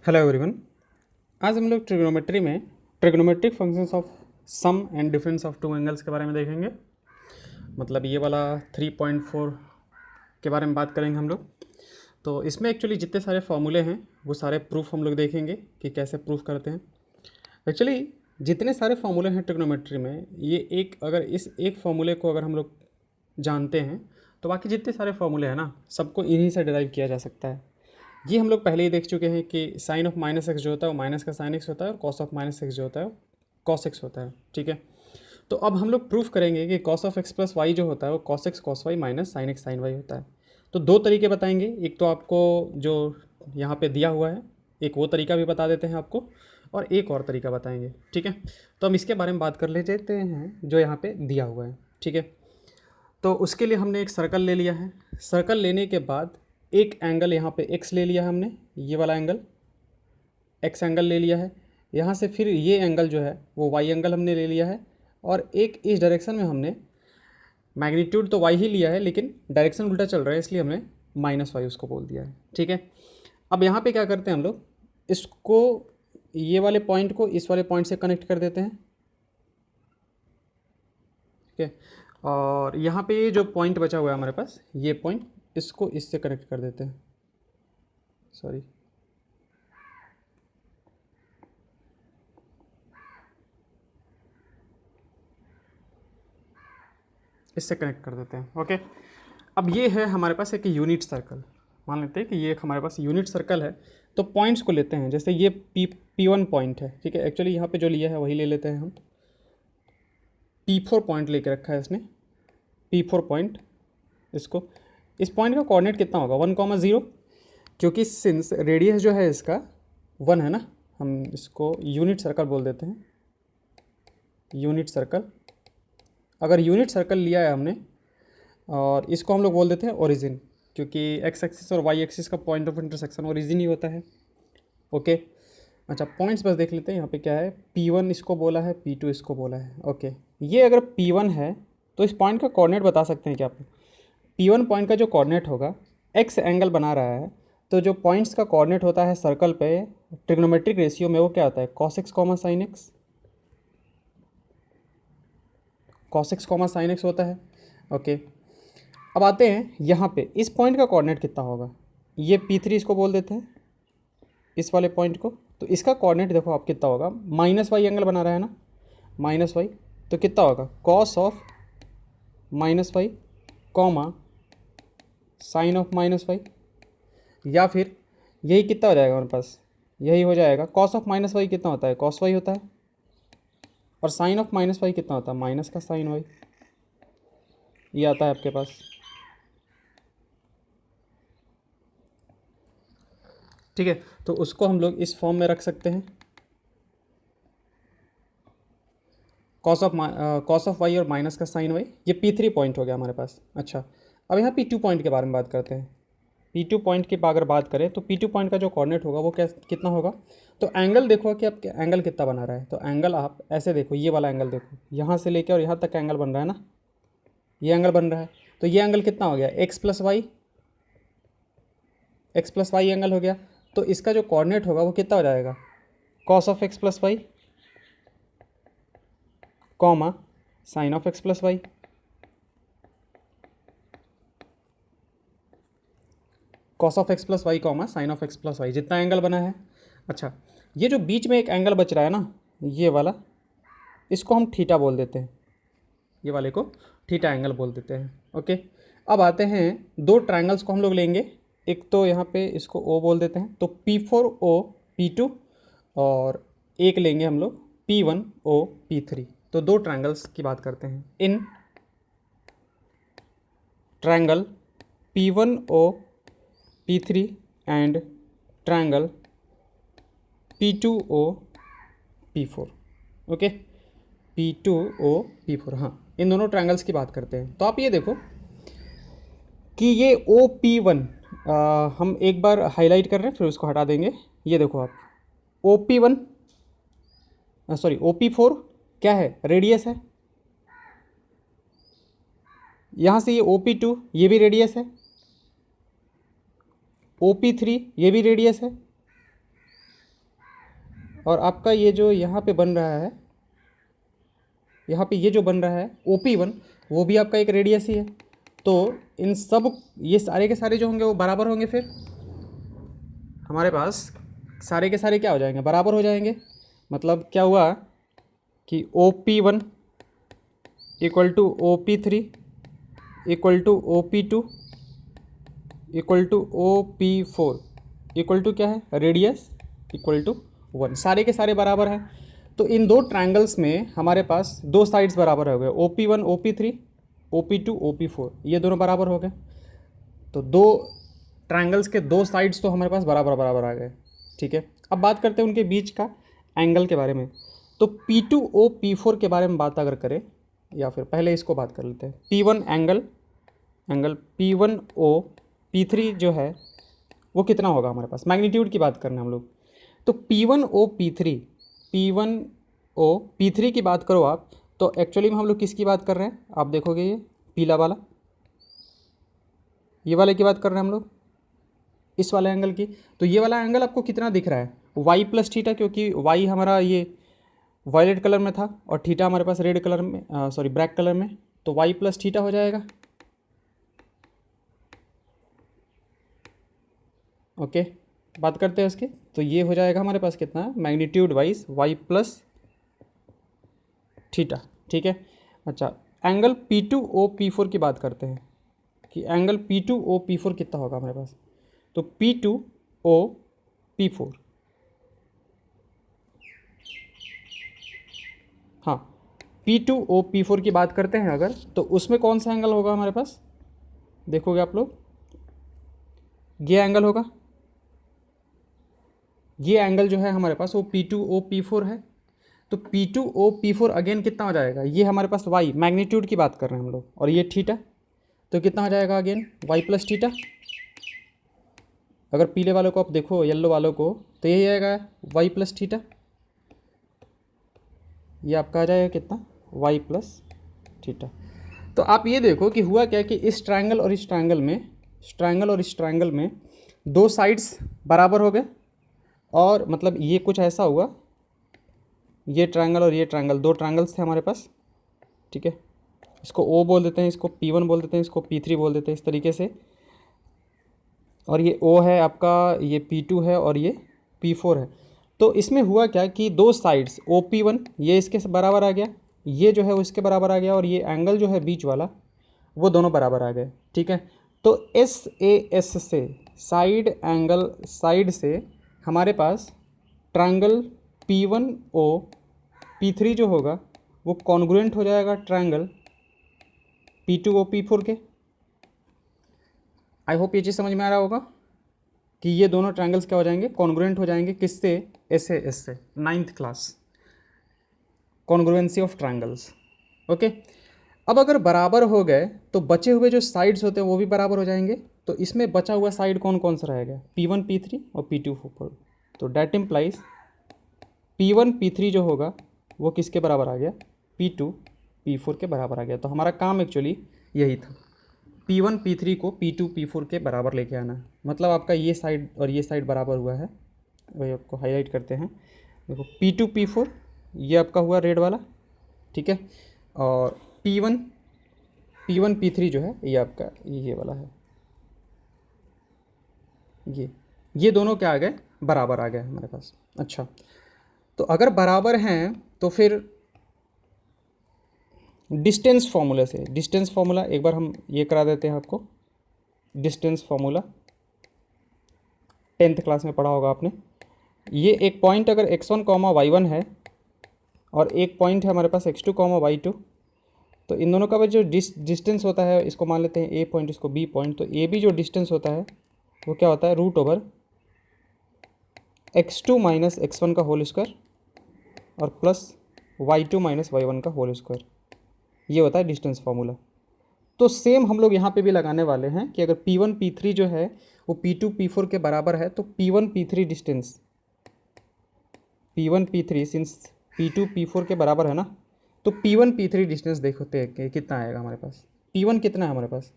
Hello everyone. आज हम लोग ट्रिग्नोमेट्री में trigonometric functions of sum and difference of two angles के बारे में देखेंगे। मतलब ये वाला 3.4 के बारे में बात करेंगे हम लोग। तो इसमें एक्चुअली जितने सारे फॉर्मूले हैं वो सारे प्रूफ हम लोग देखेंगे कि कैसे प्रूफ करते हैं। एक्चुअली जितने सारे फॉर्मूले हैं ट्रिग्नोमेट्री में, ये अगर इस एक फॉर्मूले को अगर हम लोग जानते हैं तो बाकी जितने सारे फॉर्मूले हैं ना, सबको इन्हीं से डिराइव किया जा सकता है। ये हम लोग पहले ही देख चुके हैं कि साइन ऑफ माइनस एक्स जो होता है वो माइनस का साइन एक्स होता है और कॉस ऑफ माइनस एक्स जो होता है वो कॉस एक्स होता है। ठीक है, तो अब हम लोग प्रूफ करेंगे कि cos of X plus Y जो होता है वो cos X cos Y minus sine X sine Y होता है। तो दो तरीके बताएंगे, एक तो आपको जो यहाँ पे दिया हुआ है, एक वो तरीका भी बता देते हैं आपको, और एक और तरीका बताएंगे। ठीक है, तो हम इसके बारे में बात कर लेते हैं जो यहाँ पे दिया हुआ है। ठीक है, तो उसके लिए हमने एक सर्कल ले लिया है। सर्कल लेने के बाद एक एंगल यहाँ पे एक्स ले लिया है हमने, ये वाला एंगल एक्स एंगल ले लिया है। यहाँ से फिर ये एंगल जो है वो वाई एंगल हमने ले लिया है, और एक इस डायरेक्शन में हमने मैग्नीट्यूड तो वाई ही लिया है लेकिन डायरेक्शन उल्टा चल रहा है, इसलिए हमने माइनस वाई उसको बोल दिया है। ठीक है, अब यहाँ पे क्या करते हैं हम लोग, इसको ये वाले पॉइंट को इस वाले पॉइंट से कनेक्ट कर देते हैं। ठीक है, और यहाँ पे ये जो पॉइंट बचा हुआ है हमारे पास, ये पॉइंट इसको इससे कनेक्ट कर देते हैं। सॉरी, इससे कनेक्ट कर देते हैं। ओके, अब ये है हमारे पास एक यूनिट सर्कल। मान लेते हैं कि ये एक हमारे पास यूनिट सर्कल है। तो पॉइंट्स को लेते हैं, जैसे ये P1 पॉइंट है। ठीक है, एक्चुअली यहाँ पे जो लिया है वही ले लेते हैं हम। P4 पॉइंट लेके रखा है इसने, P4 पॉइंट। इसको इस पॉइंट का कोऑर्डिनेट कितना होगा, 1,0, क्योंकि सिंस रेडियस जो है इसका 1 है ना, हम इसको यूनिट सर्कल बोल देते हैं। यूनिट सर्कल, अगर यूनिट सर्कल लिया है हमने और इसको हम लोग बोल देते हैं ओरिजिन, क्योंकि एक्स एक्सिस और वाई एक्सिस का पॉइंट ऑफ इंटरसेक्शन ओरिजिन ही होता है। ओके, अच्छा पॉइंट्स बस देख लेते हैं। यहाँ पे क्या है, P1 इसको बोला है, P2 इसको बोला है। ओके, ये अगर P1 है तो इस पॉइंट का कोऑर्डिनेट बता सकते हैं क्या आप? P1 पॉइंट का जो कोऑर्डिनेट होगा, एक्स एंगल बना रहा है, तो जो पॉइंट्स का कोऑर्डिनेट होता है सर्कल पे ट्रिग्नोमेट्रिक रेशियो में, वो क्या होता है, cos x comma sine x. Cos x comma sine x होता है। ओके, अब आते हैं यहाँ पे, इस पॉइंट का कोऑर्डिनेट कितना होगा, ये P3 इसको बोल देते हैं, इस वाले पॉइंट को। तो इसका कोऑर्डिनेट देखो आप कितना होगा, माइनस वाई एंगल बना रहा है ना, माइनस वाई, तो कितना होगा, cos of minus Y comma sine of minus Y, या फिर यही कितना हो जाएगा हमारे पास, यही हो जाएगा। कॉस ऑफ माइनस वाई कितना होता है, कॉस वाई होता है, और साइन ऑफ माइनस वाई कितना होता है, माइनस का साइन वाई। ये आता है आपके पास। ठीक है, तो उसको हम लोग इस फॉर्म में रख सकते हैं, कॉस ऑफ वाई और माइनस का साइन वाई। ये P3 पॉइंट हो गया हमारे पास। अच्छा, अब यहाँ P2 पॉइंट के बारे में बात करते हैं। P2 पॉइंट की अगर बात करें तो P2 पॉइंट का जो कोऑर्डिनेट होगा वो कितना होगा, तो एंगल देखो कि आप एंगल कितना बना रहा है। तो एंगल आप ऐसे देखो, ये वाला एंगल देखो, यहाँ से लेके और यहाँ तक एंगल बन रहा है ना, ये एंगल बन रहा है। तो ये एंगल कितना हो गया, एक्स प्लस वाई एंगल हो गया। तो इसका जो कोऑर्डिनेट होगा वो कितना हो जाएगा, cos of X plus Y comma sine of X plus Y. Cos of X plus Y comma sine of X plus Y, जितना एंगल बना है। अच्छा, ये जो बीच में एक एंगल बच रहा है ना, ये वाला, इसको हम थीटा बोल देते हैं, ये वाले को थीटा एंगल बोल देते हैं। ओके, अब आते हैं दो ट्रायंगल्स को हम लोग लेंगे। एक तो यहाँ पे इसको O बोल देते हैं, तो P4O P2, और एक लेंगे हम लोग P1O P3। तो दो ट्रायंगल्स की बात करते हैं। In triangle P1O P3 and triangle P2O P4। Okay, P2O P4, हाँ, इन दोनों ट्रायंगल्स की बात करते हैं। तो आप ये देखो कि ये OP1, हम एक बार हाईलाइट कर रहे हैं फिर उसको हटा देंगे। ये देखो आप, OP1 सॉरी OP4 क्या है, रेडियस है। यहाँ से ये OP2 ये भी रेडियस है, OP3 ये भी रेडियस है, और आपका ये जो यहाँ पे बन रहा है, यहाँ पे ये जो बन रहा है OP1, वो भी आपका एक रेडियस ही है। तो इन सब ये सारे के सारे जो होंगे वो बराबर होंगे, फिर हमारे पास सारे के सारे क्या हो जाएंगे, बराबर हो जाएंगे। मतलब क्या हुआ कि OP1 equal to OP3 equal to OP2 equal to OP4 equal to क्या है, रेडियस इक्वल टू 1, सारे के सारे बराबर हैं। तो इन दो ट्रायंगल्स में हमारे पास दो साइड्स बराबर हो गए, OP1 OP3 OP2 OP4, ये दोनों बराबर हो गए। तो दो ट्रायंगल्स के दो साइड्स तो हमारे पास बराबर बराबर आ गए। ठीक है, अब बात करते हैं उनके बीच का एंगल के बारे में। तो P2O P4 के बारे में बात अगर करें, या फिर पहले इसको बात कर लेते हैं। P1 एंगल P1O P3 जो है वो कितना होगा हमारे पास, मैग्नीट्यूड की बात करना हम लोग। तो P1O P3 की बात करो आप, तो एक्चुअली में हम लोग किसकी बात कर रहे हैं, आप देखोगे ये पीला वाला, ये वाले की बात कर रहे हैं हम लोग, इस वाले एंगल की। तो ये वाला एंगल आपको कितना दिख रहा है, y प्लस थीटा, क्योंकि y हमारा ये वायलेट कलर में था और थीटा हमारे पास रेड कलर में, सॉरी ब्लैक कलर में, तो y प्लस थीटा हो जाएगा। ओके, बात करते हैं इसकी। तो ये हो जाएगा हमारे पास कितना है, magnitude wise y plus theta. ठीक है, अच्छा एंगल P2O P4 की बात करते हैं कि एंगल P2O P4 कितना होगा हमारे पास। तो P2O P4, हाँ P2O P4 की बात करते हैं अगर, तो उसमें कौन सा एंगल होगा हमारे पास, देखोगे आप लोग, ये एंगल होगा। ये एंगल जो है हमारे पास वो P2O P4 है। तो P2O P4 अगेन कितना हो जाएगा, ये हमारे पास y मैग्नीट्यूड की बात कर रहे हैं हम लोग, और ये थीटा, तो कितना हो जाएगा अगेन y प्लस थीटा। अगर पीले वालों को आप देखो, येलो वालों को, तो यही आएगा y प्लस थीटा। ये आपका आ जाएगा कितना, y प्लस थीटा। तो आप ये देखो कि हुआ क्या कि इस ट्रायंगल और इस ट्रायंगल में, इस ट्रायंगल और इस ट्रायंगल में दो साइड्स बराबर हो गए, और मतलब ये कुछ ऐसा हुआ, ये ट्रायंगल और ये ट्रायंगल, दो ट्रायंगल्स थे हमारे पास। ठीक है, इसको O बोल देते हैं, इसको P1 बोल देते हैं, इसको P3 बोल देते हैं, इस तरीके से। और ये O है आपका, ये P2 है और ये P4 है। तो इसमें हुआ क्या कि दो साइड्स OP1 ये इसके बराबर आ गया, ये जो है वो इसके बराबर आ गया, और ये एंगल जो है बीच वाला वो दोनों बराबर आ गए। ठीक है, तो SAS से साइड एंगल, साइड से हमारे पास ट्रायंगल P1O P3 जो होगा वो कॉन्ग्रुएंट हो जाएगा ट्रायंगल P2O P4 के। आई होप ये चीज़ समझ में आ रहा होगा कि ये दोनों ट्रायंगल्स क्या हो जाएंगे, कॉन्ग्रुएंट हो जाएंगे, किससे, SAS से, 9th class, congruency of triangles. Okay, अब अगर बराबर हो गए तो बचे हुए जो साइड्स होते हैं वो भी बराबर हो जाएंगे। तो इसमें बचा हुआ साइड कौन कौन सा रहेगा, P1 P3 और P2 P4। तो डैट इम्प्लाइज P1 P3 जो होगा वो किसके बराबर आ गया, P2 P4 के बराबर आ गया। तो हमारा काम एक्चुअली यही था, P1 P3 को P2 P4 के बराबर लेके आना। मतलब आपका ये साइड और ये साइड बराबर हुआ है, वही आपको हाईलाइट करते हैं। देखो P2 P4 ये आपका हुआ रेड वाला, ठीक है, और P1 P3 जो है ये आपका ये वाला है, ये दोनों क्या आ गए, बराबर आ गए हमारे पास। अच्छा, तो अगर बराबर हैं तो फिर डिस्टेंस फार्मूला से, डिस्टेंस फार्मूला एक बार हम ये करा देते हैं आपको। डिस्टेंस फार्मूला 10th क्लास में पढ़ा होगा आपने। ये एक पॉइंट अगर x1 y1 है और एक पॉइंट है हमारे पास x2 y2, तो इन दोनों का जो डिस्टेंस होता है, इसको मान लेते हैं a पॉइंट, इसको b पॉइंट, तो a भी जो डिस्टेंस होता है वो क्या होता है, रूट x2 माइनस x1 का होल स्क्वायर और प्लस y2 माइनस y1 का होल स्क्वायर, ये होता है डिस्टेंस फार्मूला। तो सेम हम लोग यहाँ पे भी लगाने वाले हैं कि अगर P1 P3 जो है वो P2 P4 के बराबर है, तो P1 P3 distance, P1 P3 since P2 P4 के बराबर है ना, तो P1 P3 डिस्टेंस देखते हैं कि कितना आएगा हमारे पास। P1 कितना है हमारे पास,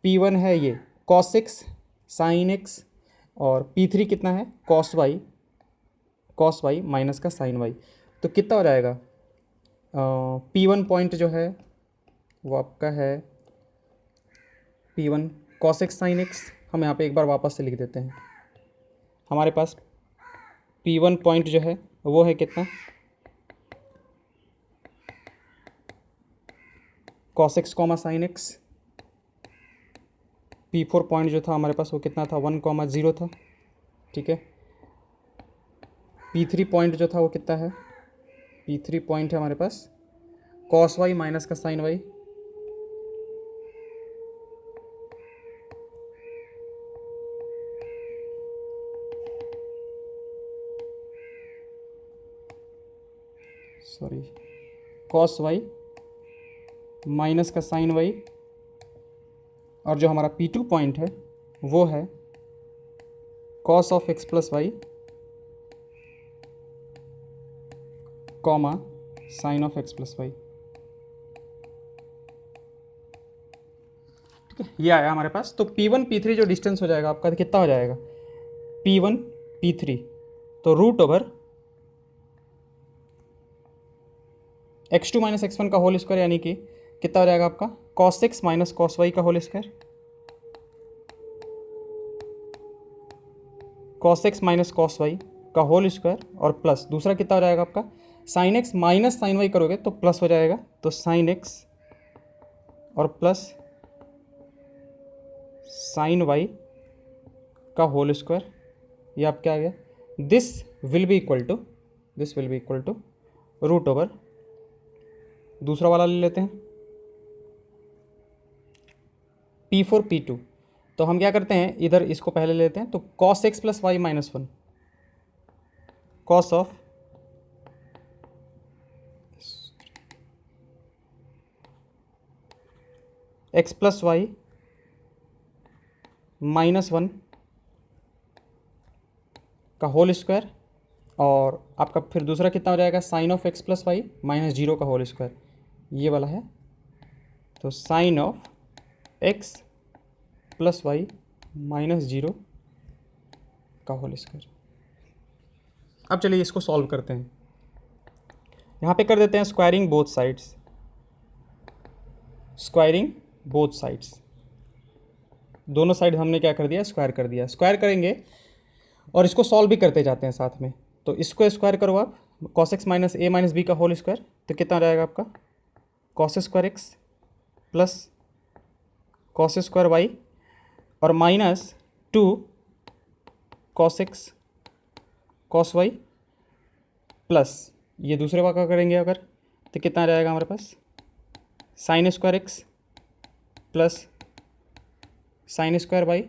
P1 है ये cos x sin x, और P3 कितना है cos y cos Y minus का साइन वाई। तो कितना हो जाएगा, P1 पॉइंट जो है वो आपका है P1 cos x sine x. हम यहाँ पे एक बार वापस से लिख देते हैं। हमारे पास P1 पॉइंट जो है वो है कितना, cos x comma sine x. P4 point जो था हमारे पास वो कितना था, 1,0 था, ठीक है। P3 पॉइंट जो था वो कितना है, P3 पॉइंट है हमारे पास कॉस वाई माइनस का sine Y. Sorry, cos Y minus का साइन वाई। और जो हमारा P2 पॉइंट है वो है cos of X plus Y comma sine of X plus Y, ठीक है। ये आया हमारे पास। तो P1 P3 जो डिस्टेंस हो जाएगा आपका कितना हो जाएगा, P1 P3, तो root over x2 minus x1 का होल स्क्वायर, यानी कि कितना हो जाएगा आपका cos X minus cos Y का whole square, cos X minus cos Y का होल स्क्वायर, और प्लस दूसरा कितना हो जाएगा आपका sine X minus sine Y करोगे तो प्लस हो जाएगा, तो साइन एक्स और प्लस साइन वाई का होल स्क्वायर। ये आप क्या आ गया, this will be equal to root over, दूसरा वाला ले लेते हैं P4 P2। तो हम क्या करते हैं, इधर इसको पहले लेते हैं, तो cos X plus Y minus 1 cos of X plus Y minus 1 का होल स्क्वायर, और आपका फिर दूसरा कितना हो जाएगा sine of X plus Y minus 0 का होल स्क्वायर, ये वाला है। तो sine of X plus Y minus 0 का होल स्क्वायर। अब चलिए इसको सॉल्व करते हैं। यहाँ पे कर देते हैं squaring both sides, squaring both sides, दोनों साइड हमने क्या कर दिया, स्क्वायर कर दिया। स्क्वायर करेंगे और इसको सॉल्व भी करते जाते हैं साथ में। तो इसको स्क्वायर करो आप, cos X minus A minus B का होल स्क्वायर, तो कितना आ जाएगा आपका cos square X plus cos square Y और minus 2 cos X cos Y plus ये दूसरे वाला करेंगे अगर, तो कितना आ जाएगा हमारे पास sine square X plus sine square Y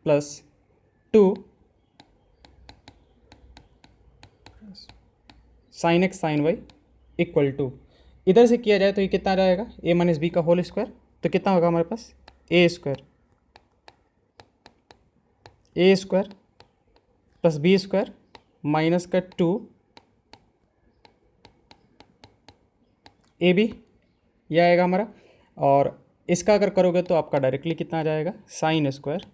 plus 2 sine X sine Y equal to, इधर से किया जाए तो ये कितना आ जाएगा ए माइनस बी का होल स्क्वायर, तो कितना होगा हमारे पास A square plus B square minus का 2 ए बी, ये आएगा हमारा। और इसका अगर करोगे तो आपका डायरेक्टली कितना आ जाएगा sine square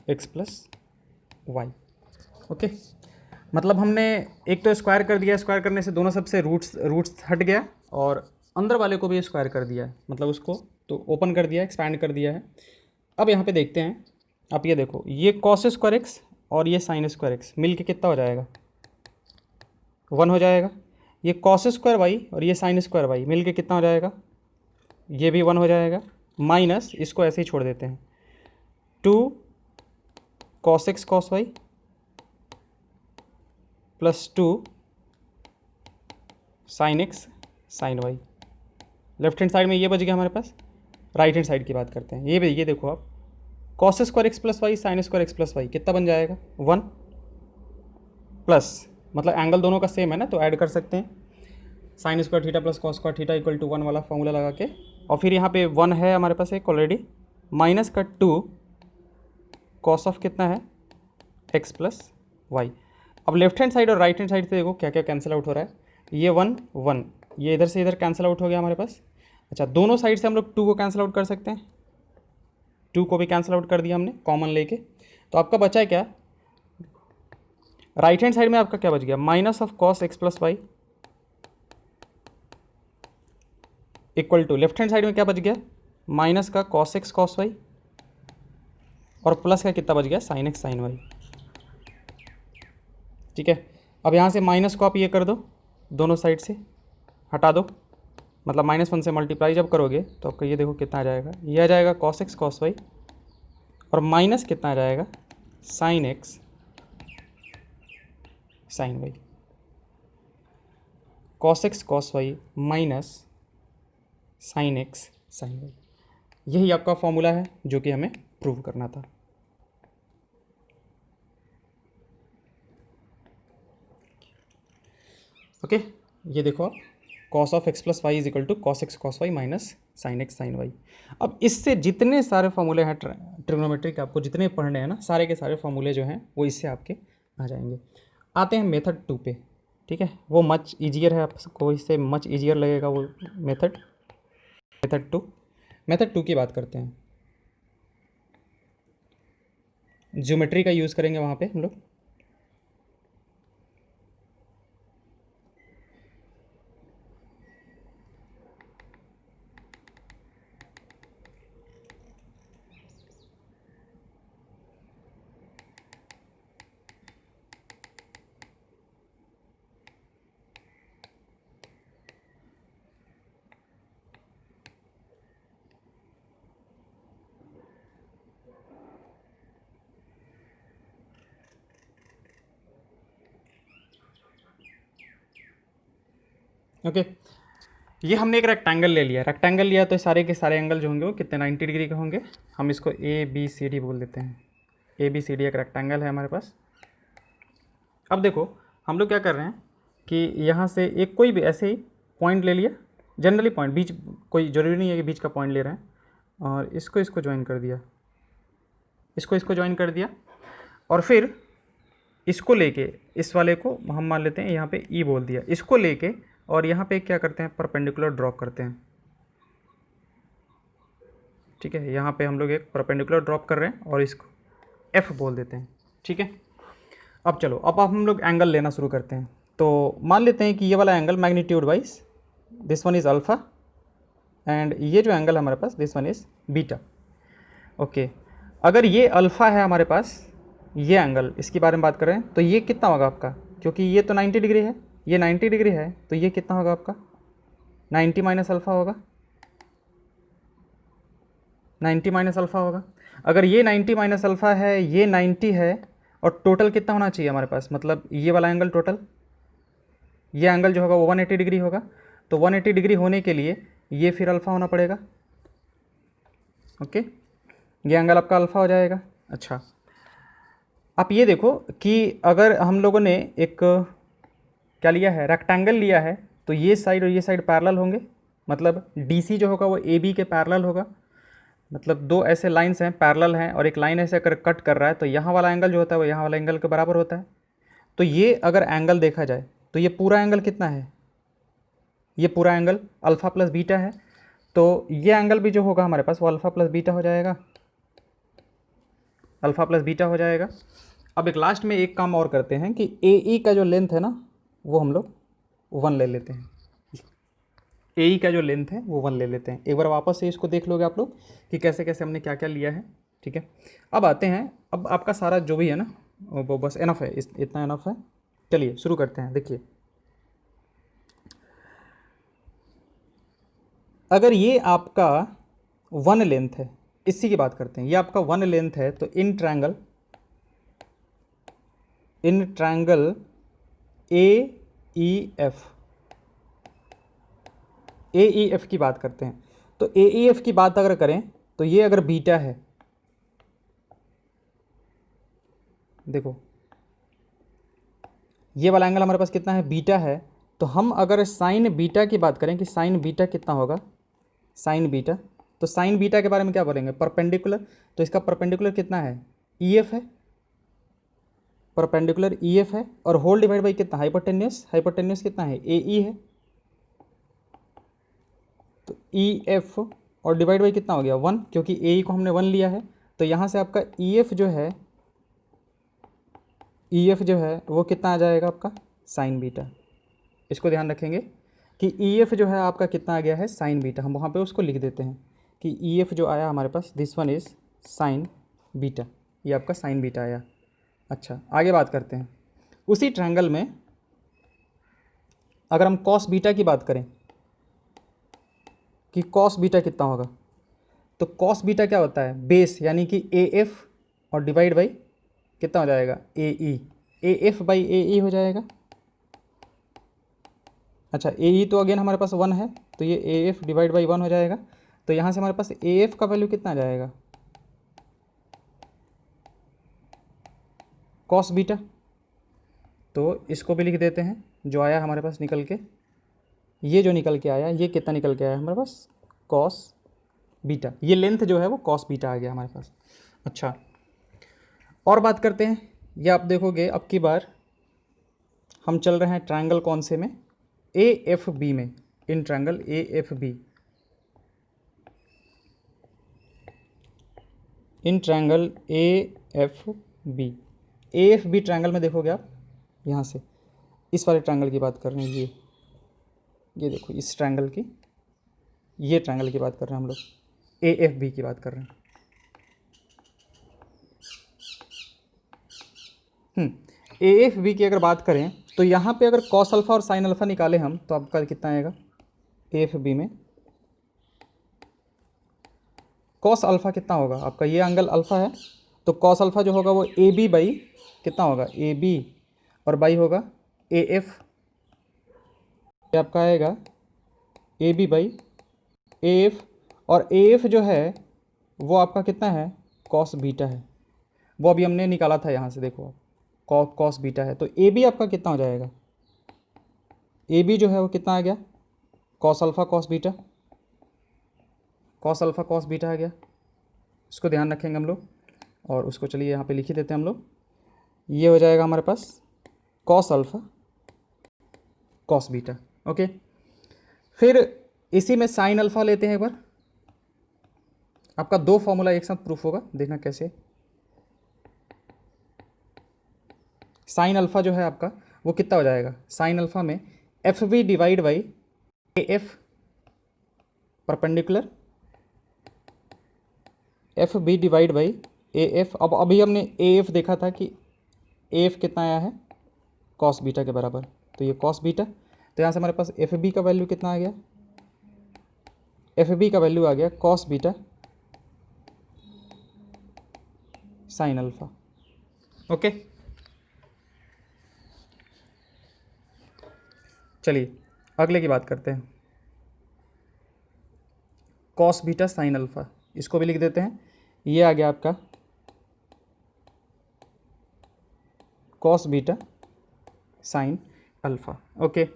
X plus Y. Okay, मतलब हमने एक तो स्क्वायर कर दिया, स्क्वायर करने से दोनों सबसे रूट्स हट गया, और अंदर वाले को भी स्क्वायर कर दिया है, मतलब उसको तो ओपन कर दिया, एक्सपैंड कर दिया है। अब यहाँ पे देखते हैं, आप ये देखो, ये कॉस स्क्वायर एक्स और ये साइन स्क्वायर एक्स मिल के कितना हो जाएगा 1 हो जाएगा। ये कॉस स्क्वायर वाई और ये साइन स्क्वायर वाई मिल के कितना हो जाएगा, ये भी 1 हो जाएगा, माइनस इसको ऐसे ही छोड़ देते हैं 2 cos X cos Y plus 2 sine X sine Y. Left hand side में ये बच गया हमारे पास। राइट हैंड साइड की बात करते हैं, ये देखो आप, cos square X plus Y sine square X plus Y कितना बन जाएगा 1 प्लस, मतलब एंगल दोनों का सेम है ना, तो ऐड कर सकते हैं sine square theta plus cos square theta equal to 1 वाला फॉर्मूला लगा के, और फिर यहाँ पे 1 है हमारे पास एक ऑलरेडी, माइनस का 2 कॉस ऑफ कितना है एक्स प्लस वाई। अब लेफ्ट हैंड साइड और राइट हैंड साइड से देखो क्या क्या कैंसिल आउट हो रहा है, ये 1 1, ये इधर से इधर कैंसिल आउट हो गया हमारे पास। अच्छा, दोनों साइड से हम लोग 2 को कैंसिल आउट कर सकते हैं, 2 को भी कैंसिल आउट कर दिया हमने कॉमन लेके, तो आपका बचा है क्या राइट हैंड साइड में आपका क्या बच गया, minus of cos X plus Y equal to left hand side में क्या बच गया, माइनस का कॉस एक्स कॉस वाई और प्लस का कितना बच गया, साइन एक्स साइन वाई। ठीक है, अब यहाँ से माइनस को आप ये कर दो, दोनों साइड से हटा दो, मतलब -1 से मल्टीप्लाई जब करोगे तो आपका ये देखो कितना आ जाएगा, ये आ जाएगा कॉस एक्स कॉस वाई और माइनस कितना आ जाएगा, sine X sine Y. Cos X cos Y minus sine X sine Y, यही आपका फॉर्मूला है जो कि हमें प्रूव करना था। ओके, ये देखो cos of X plus Y is equal to cos X cos Y minus sine X sine Y. अब इससे जितने सारे फॉर्मूले हैं ट्रिग्नोमेट्री के, आपको जितने पढ़ने हैं ना, सारे के सारे फॉर्मूले जो हैं वो इससे आपके आ जाएंगे। आते हैं मेथड 2 पे। ठीक है, वो मच ईजियर है, आपको इससे मच ईजियर लगेगा वो मेथड। मेथड टू की बात करते हैं। ज्योमेट्री का यूज़ करेंगे वहाँ पे हम लोग। ओके, ये हमने एक रेक्टेंगल ले लिया, रेक्टेंगल लिया तो सारे के सारे एंगल जो होंगे वो कितने 90 डिग्री के होंगे। हम इसको ए बी सी डी बोल देते हैं। ए बी सी डी एक रेक्टेंगल है हमारे पास। अब देखो हम लोग क्या कर रहे हैं कि यहाँ से एक कोई भी ऐसे ही पॉइंट ले लिया, जनरली पॉइंट, बीच कोई ज़रूरी नहीं है कि बीच का पॉइंट ले रहे हैं, और इसको ज्वाइन कर दिया, इसको ज्वाइन कर दिया, और फिर इसको लेके इस वाले को हम मान लेते हैं यहाँ पे ई बोल दिया, इसको लेके और यहाँ पे क्या करते हैं, परपेंडिकुलर ड्रॉ करते हैं। ठीक है, यहाँ पे हम लोग एक परपेंडिकुलर ड्रॉप कर रहे हैं और इसको एफ बोल देते हैं। ठीक है, अब चलो अब हम लोग एंगल लेना शुरू करते हैं। तो मान लेते हैं कि ये वाला angle magnitude wise this one is alpha and ये जो एंगल हमारे पास this one is beta. Okay, अगर ये अल्फ़ा है हमारे पास, ये एंगल इसके बारे में बात करें तो ये कितना होगा आपका, क्योंकि ये तो 90 डिग्री है, ये 90 डिग्री है, तो ये कितना होगा आपका 90 माइनस अल्फ़ा होगा, 90 माइनस अल्फ़ा होगा। अगर ये 90 माइनस अल्फ़ा है, ये 90 है, और टोटल कितना होना चाहिए हमारे पास, मतलब ये वाला एंगल टोटल, ये एंगल जो होगा वो 180 डिग्री होगा। तो 180 डिग्री होने के लिए ये फिर अल्फ़ा होना पड़ेगा। ओके, ये एंगल आपका अल्फ़ा हो जाएगा। अच्छा, आप ये देखो कि अगर हम लोगों ने एक क्या लिया है, रेक्टेंगल लिया है, तो ये साइड और ये साइड पैरेलल होंगे, मतलब डीसी जो होगा वो ए बी के पैरेलल होगा, मतलब दो ऐसे लाइंस हैं पैरेलल हैं और एक लाइन ऐसे कर कट कर रहा है, तो यहाँ वाला एंगल जो होता है वो यहाँ वाला एंगल के बराबर होता है। तो ये अगर एंगल देखा जाए तो ये पूरा एंगल कितना है, ये पूरा एंगल अल्फ़ा प्लस बीटा है, तो ये एंगल भी जो होगा हमारे पास वो अल्फ़ा प्लस बीटा हो जाएगा, अल्फ़ा प्लस बीटा हो जाएगा। अब एक लास्ट में एक काम और करते हैं कि ए ई का जो लेंथ है ना वो हम लोग 1 ले लेते हैं, ए ई का जो लेंथ है वो 1 ले लेते हैं। एक बार वापस से इसको देख लोगे आप लोग कि कैसे कैसे हमने क्या क्या लिया है। ठीक है, अब आते हैं, अब आपका सारा जो भी है ना वो बस इनफ है, इतना इनफ है। चलिए शुरू करते हैं। देखिए अगर ये आपका 1 लेंथ है, इसी की बात करते हैं, ये आपका 1 लेंथ है, तो इन ट्रायंगल ए ई एफ की बात करते हैं। तो ए ई एफ की बात अगर करें तो ये अगर बीटा है, देखो ये वाला एंगल हमारे पास कितना है, बीटा है, तो हम अगर साइन बीटा की बात करें कि साइन बीटा कितना होगा, साइन बीटा, तो साइन बीटा के बारे में क्या बोलेंगे, परपेंडिकुलर, तो इसका परपेंडिकुलर कितना है, ई एफ है, परपेंडिकुलर ई एफ है, और होल डिवाइड बाई कितना, हाइपोटेन्यूस, हाइपोटेन्यूस कितना है, ए ई है, तो ई एफ और डिवाइड बाई कितना हो गया 1, क्योंकि ए ई को हमने 1 लिया है, तो यहाँ से आपका ई एफ जो है, ई एफ जो है वो कितना आ जाएगा आपका साइन बीटा। इसको ध्यान रखेंगे कि ई एफ जो है आपका कितना आ गया है साइन बीटा। हम वहाँ पे उसको लिख देते हैं कि ई एफ जो आया हमारे पास this one is sine beta, ये आपका साइन बीटा आया। अच्छा, आगे बात करते हैं। उसी ट्रायंगल में अगर हम कॉस बीटा की बात करें कि कॉस बीटा कितना होगा, तो कॉस बीटा क्या होता है बेस, यानी कि ए एफ और डिवाइड बाई कितना हो जाएगा ए ई, ए एफ बाई ए ई हो जाएगा। अच्छा, ए ई तो अगेन हमारे पास 1 है, तो ये ए एफ डिवाइड बाई 1 हो जाएगा। तो यहाँ से हमारे पास ए एफ का वैल्यू कितना आ जाएगा कॉस बीटा। तो इसको भी लिख देते हैं, जो आया हमारे पास निकल के, ये जो निकल के आया ये कितना निकल के आया हमारे पास कॉस बीटा। ये लेंथ जो है वो कॉस बीटा आ गया हमारे पास। अच्छा, और बात करते हैं। ये आप देखोगे अब की बार हम चल रहे हैं ट्रायंगल कौन से में, ए एफ बी में। In triangle A F B, in triangle A F B, A F B triangle में देखोगे आप, यहाँ से इस वाले ट्रायंगल की बात कर रहे हैं। ये देखो इस ट्रायंगल की, ये ट्रायंगल की बात कर रहे हैं हम लोग, ए एफ बी की बात कर रहे हैं। ए एफ बी की अगर बात करें तो यहाँ पे अगर कॉस अल्फ़ा और साइन अल्फ़ा निकालें हम, तो आपका कितना आएगा ए एफ बी में कॉस अल्फ़ा कितना होगा आपका, ये एंगल अल्फ़ा है, तो कॉस अल्फ़ा जो होगा वो ए बी बाई कितना होगा ए बी, और बाई होगा ए एफ, ये आपका आएगा A B by A F, और ए एफ जो है वो आपका कितना है कॉस बीटा है, वो अभी हमने निकाला था यहाँ से, देखो आप कॉस बीटा है। तो ए बी आपका कितना हो जाएगा, ए बी जो है वो कितना आ गया cos alpha cos beta, cos alpha cos beta आ गया। इसको ध्यान रखेंगे हम लोग, और उसको चलिए यहाँ पे लिख ही देते हैं हम लोग। ये हो जाएगा हमारे पास cos alpha cos beta. Okay, फिर इसी में साइन अल्फ़ा लेते हैं एक बार। आपका दो फॉर्मूला एक साथ प्रूफ होगा, देखना कैसे। साइन अल्फ़ा जो है आपका वो कितना हो जाएगा, साइन अल्फ़ा में F B divide by A F perpendicular, F B divide by A F. अब अभी हमने ए एफ देखा था कि ए एफ कितना आया है कॉस बीटा के बराबर, तो ये कॉस बीटा। तो यहाँ से हमारे पास एफ बी का वैल्यू कितना आ गया, एफ बी का वैल्यू आ गया cos beta sine alpha. Okay, चलिए अगले की बात करते हैं, कॉस बीटा साइन अल्फ़ा। इसको भी लिख देते हैं, ये आ गया आपका cos beta sine alpha. Okay,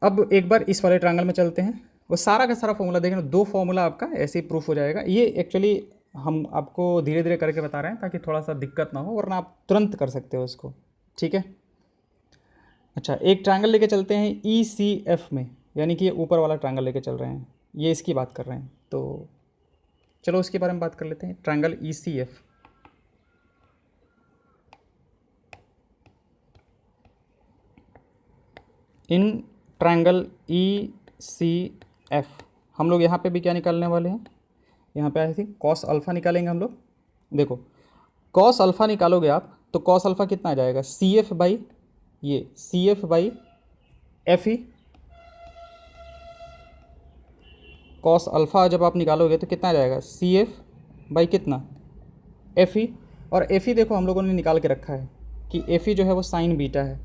अब एक बार इस वाले ट्रायंगल में चलते हैं। वो सारा का सारा फॉर्मूला देखना, दो फॉर्मूला आपका ऐसे ही प्रूफ हो जाएगा। ये एक्चुअली हम आपको धीरे धीरे करके बता रहे हैं ताकि थोड़ा सा दिक्कत ना हो, वरना आप तुरंत कर सकते हो इसको, ठीक है। अच्छा, एक ट्रायंगल लेके चलते हैं ई सी एफ में, यानी कि ये ऊपर वाला ट्रायंगल लेके चल रहे हैं, ये इसकी बात कर रहे हैं। तो चलो उसके बारे में बात कर लेते हैं, triangle E C F. In triangle E C F हम लोग यहाँ पे भी क्या निकालने वाले हैं, यहाँ पे आई थिंक कॉस अल्फ़ा निकालेंगे हम लोग। देखो कॉस अल्फ़ा निकालोगे आप, तो कॉस अल्फ़ा कितना आ जाएगा सी एफ बाई, ये C F by F E. Cos alpha जब आप निकालोगे तो कितना आ जाएगा सी एफ बाई कितना एफ ई, और एफ ई देखो हम लोगों ने निकाल के रखा है कि एफ ई जो है वो साइन बीटा है,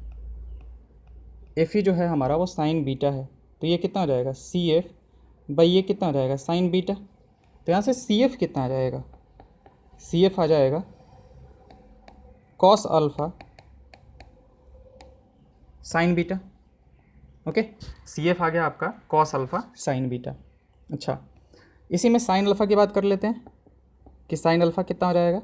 एफ ई जो है हमारा वो साइन बीटा है। तो ये कितना हो जाएगा सी एफ बाई ये कितना हो जाएगा साइन बीटा। तो यहाँ से सी एफ कितना आ जाएगा, सी एफ आ जाएगा cos alpha sine beta. Okay, C F आ गया आपका कॉस अल्फ़ा साइन बीटा। अच्छा, इसी में साइन अल्फ़ा की बात कर लेते हैं कि साइन अल्फ़ा कितना हो जाएगा।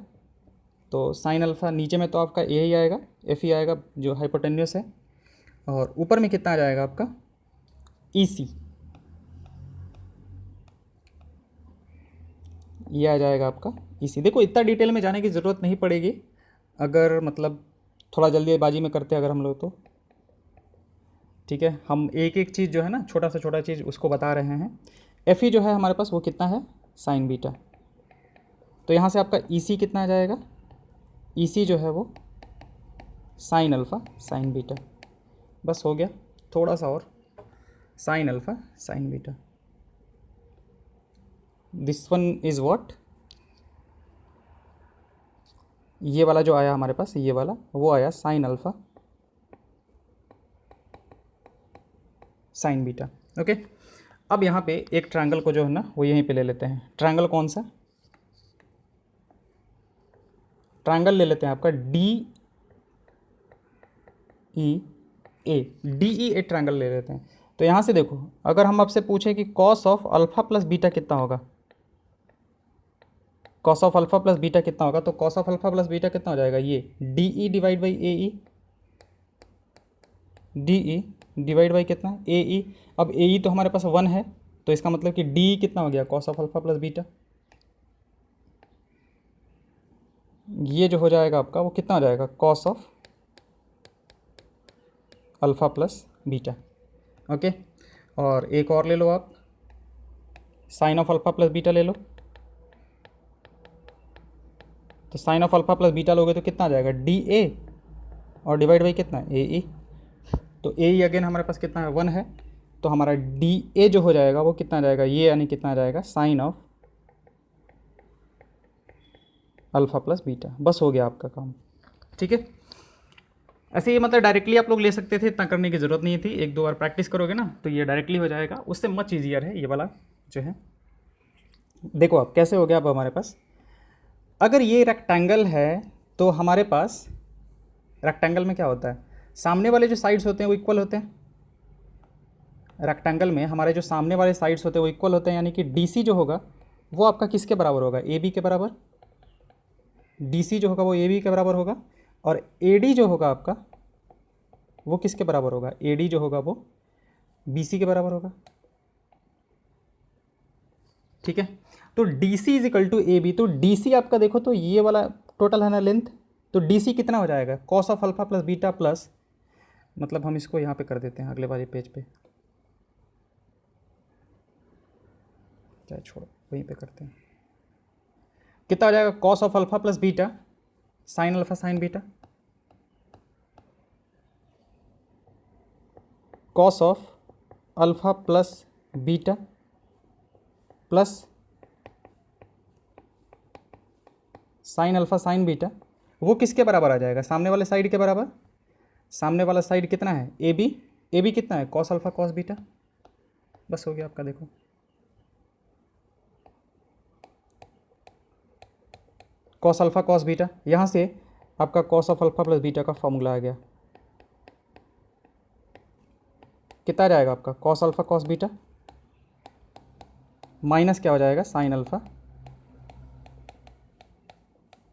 तो साइन अल्फ़ा नीचे में तो आपका ए ही आएगा, एफ ही आएगा जो हाइपोटेन्यूस है, और ऊपर में कितना आ जाएगा आपका ई सी, ये आ जाएगा आपका ई सी। देखो इतना डिटेल में जाने की ज़रूरत नहीं पड़ेगी, अगर मतलब थोड़ा जल्दीबाजी में करते अगर हम लोग तो ठीक है, हम एक एक चीज़ जो है ना, छोटा से छोटा चीज़ उसको बता रहे हैं। एफ ई जो है हमारे पास वो कितना है, साइन बीटा। तो यहाँ से आपका ई सी कितना आ जाएगा, ई सी जो है वो साइन अल्फ़ा साइन बीटा। बस हो गया, थोड़ा सा और, sign alpha sine beta. This one is what, ये वाला जो आया हमारे पास, ये वाला वो आया sign alpha sine beta. Okay, अब यहाँ पे एक ट्रायंगल को जो है ना वो यहीं पे ले लेते हैं। ट्रायंगल कौन सा, ट्रायंगल ले लेते हैं आपका डी ई ए, डी ई ए ट्रायंगल ले लेते हैं। तो यहाँ से देखो, अगर हम आपसे पूछें कि cos of alpha plus beta कितना होगा, cos of alpha plus beta कितना होगा, तो cos of alpha plus beta कितना हो जाएगा, ये D E divide by A E, D E divide by कितना ए ई। अब ए ई तो हमारे पास 1 है, तो इसका मतलब कि डी कितना हो गया, cos of alpha plus beta. ये जो हो जाएगा आपका वो कितना हो जाएगा, cos of alpha plus beta. Okay, और एक और ले लो आप, sine of alpha plus beta ले लो। तो sine of alpha plus beta लोगे तो कितना आ जाएगा, डी ए और डिवाइड बाई कितना ए ई। तो ए ई अगेन हमारे पास कितना है, 1 है, तो हमारा डी ए जो हो जाएगा वो कितना आ जाएगा, ये यानी कितना आ जाएगा, sine of alpha plus beta. बस हो गया आपका काम, ठीक है। ऐसे ये मतलब डायरेक्टली आप लोग ले सकते थे, इतना करने की ज़रूरत नहीं थी। एक दो बार प्रैक्टिस करोगे ना तो ये डायरेक्टली हो जाएगा, उससे मच ईजियर है ये वाला जो है। देखो आप कैसे हो गया, अब हमारे पास अगर ये रेक्टेंगल है तो हमारे पास रेक्टेंगल में क्या होता है, सामने वाले जो साइड्स होते हैं वो इक्वल होते हैं। रेक्टेंगल में हमारे जो सामने वाले साइड्स होते हैं वो इक्वल होते हैं, यानी कि डी सी जो होगा वो आपका किसके बराबर होगा, ए बी के बराबर। डी सी जो होगा वो ए बी के बराबर होगा, और ए डी जो होगा आपका वो किसके बराबर होगा, ए डी जो होगा वो बी सी के बराबर होगा, ठीक है। तो D C is equal to A B, तो डी सी आपका देखो तो ये वाला टोटल है ना लेंथ, तो डी सी कितना हो जाएगा, cos of alpha plus beta plus, मतलब हम इसको यहाँ पे कर देते हैं अगले वाले पेज पे, चाहे छोड़ो वहीं पे करते हैं। कितना हो जाएगा, cos of alpha plus beta sine alpha sine beta, cos of alpha plus beta plus sign alpha sine beta, वो किसके बराबर आ जाएगा, सामने वाले साइड के बराबर। सामने वाला साइड कितना है, ए बी, ए बी कितना है, कॉस अल्फ़ा कॉस बीटा। बस हो गया आपका, देखो कॉस अल्फ़ा कॉस बीटा, यहाँ से आपका cos of alpha plus beta का फॉर्मूला आ गया। कितना आ जाएगा आपका, cos alpha cos beta minus क्या हो जाएगा, साइन अल्फ़ा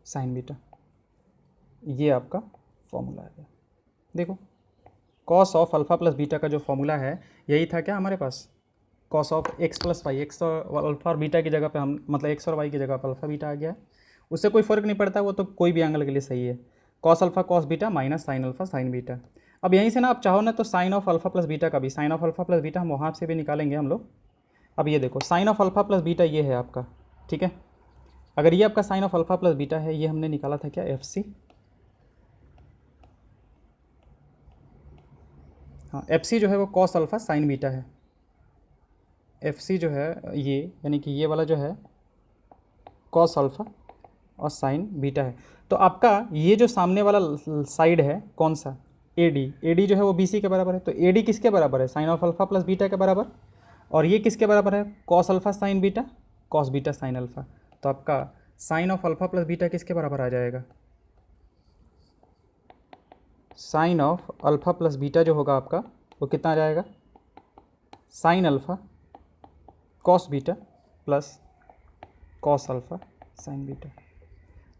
साइन बीटा। ये आपका फॉर्मूला आ गया। देखो cos of alpha plus beta का जो फॉर्मूला है यही था क्या हमारे पास, cos of X plus Y, X और अल्फ़ा और बीटा की जगह पे हम मतलब एक्स और वाई की जगह पर अल्फ़ा बीटा आ गया है। उससे कोई फ़र्क नहीं पड़ता, वो तो कोई भी एंगल के लिए सही है। Cos alpha cos beta minus sine alpha sine beta. अब यहीं से ना आप चाहो ना तो sine of alpha plus beta का भी, sine of alpha plus beta हम वहाँ से भी निकालेंगे हम लोग। अब ये देखो sine of alpha plus beta ये है आपका, ठीक है। अगर ये आपका sine of alpha plus beta है, ये हमने निकाला था क्या, एफ सी। हाँ, एफ सी जो है वो कॉस अल्फ़ा साइन बीटा है। एफ सी जो है ये, यानी कि ये वाला जो है कॉस अल्फ़ा और साइन बीटा है। तो आपका ये जो सामने वाला साइड है कौन सा, ए डी, ए डी जो है वो बी सी के बराबर है। तो ए डी किसके बराबर है, sine of alpha plus beta के बराबर। और ये किसके बराबर है, cos alpha sine beta cos beta sine alpha. तो आपका sine of alpha plus beta किसके बराबर आ जाएगा, sine of alpha plus beta जो होगा आपका वो कितना आ जाएगा, sine alpha cos beta plus cos alpha sine beta.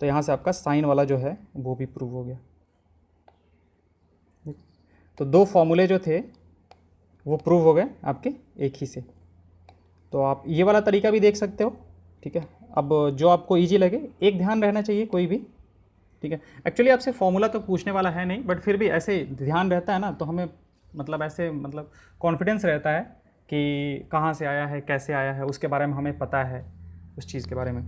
तो यहाँ से आपका साइन वाला जो है वो भी प्रूव हो गया। तो दो फॉर्मूले जो थे वो प्रूव हो गए आपके एक ही से। तो आप ये वाला तरीका भी देख सकते हो, ठीक है। अब जो आपको इजी लगे, एक ध्यान रहना चाहिए कोई भी ठीक है। एक्चुअली आपसे फॉर्मूला तो पूछने वाला है नहीं, बट फिर भी ऐसे ध्यान रहता है ना, तो हमें मतलब ऐसे मतलब कॉन्फिडेंस रहता है कि कहाँ से आया है, कैसे आया है, उसके बारे में हमें पता है, उस चीज़ के बारे में।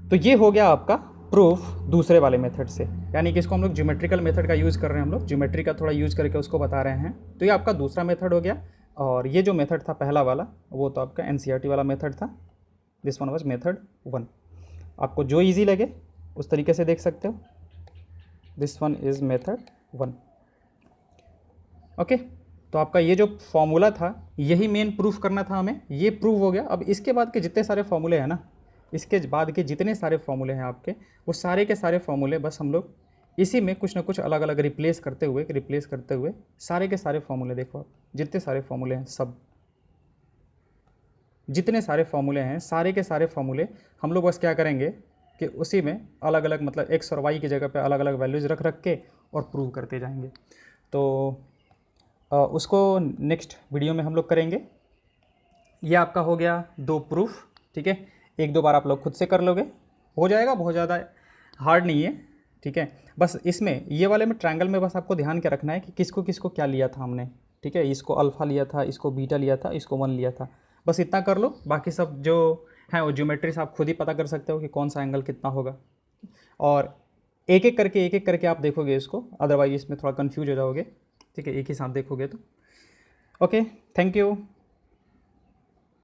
तो ये हो गया आपका प्रूफ दूसरे वाले मेथड से, यानी कि इसको हम लोग ज्योमेट्रिकल मेथड का यूज़ कर रहे हैं, हम लोग ज्योमेट्री का थोड़ा यूज़ करके उसको बता रहे हैं। तो ये आपका दूसरा मेथड हो गया। और ये जो मेथड था पहला वाला, वो तो आपका एनसीईआरटी वाला मेथड था। This one was method 1। आपको जो इजी लगे उस तरीके से देख सकते हो। This one is method 1। Okay, तो आपका ये जो फॉर्मूला था यही मेन प्रूफ करना था हमें, ये प्रूव हो गया। अब इसके बाद के जितने सारे फॉर्मूले हैं ना, इसके बाद के जितने सारे फॉर्मूले हैं आपके, वो सारे के सारे फॉर्मूले बस हम लोग इसी में कुछ ना कुछ अलग अलग रिप्लेस करते हुए सारे के सारे फॉर्मूले देखो आप, जितने सारे फॉर्मूले हैं सब, जितने सारे फॉर्मूले हैं सारे के सारे फॉर्मूले हम लोग बस क्या करेंगे कि उसी में अलग अलग मतलब एक्स और वाई की जगह पे अलग अलग वैल्यूज़ रख रख के और प्रूव करते जाएंगे। तो उसको नेक्स्ट वीडियो में हम लोग करेंगे। ये आपका हो गया 2 प्रूफ, ठीक है। 1-2 बार आप लोग खुद से कर लोगे, हो जाएगा, बहुत ज़्यादा हार्ड नहीं है, ठीक है। बस इसमें ये वाले में ट्रायंगल में बस आपको ध्यान क्या रखना है कि किसको किसको क्या लिया था हमने, ठीक है। इसको अल्फ़ा लिया था, इसको बीटा लिया था, इसको 1 लिया था, बस इतना कर लो। बाकी सब जो है वो ज्योमेट्री से आप खुद ही पता कर सकते हो कि कौन सा एंगल कितना होगा। और एक एक करके आप देखोगे इसको, अदरवाइज इसमें थोड़ा कन्फ्यूज हो जाओगे, ठीक है, एक ही साथ देखोगे तो। Okay, thank you.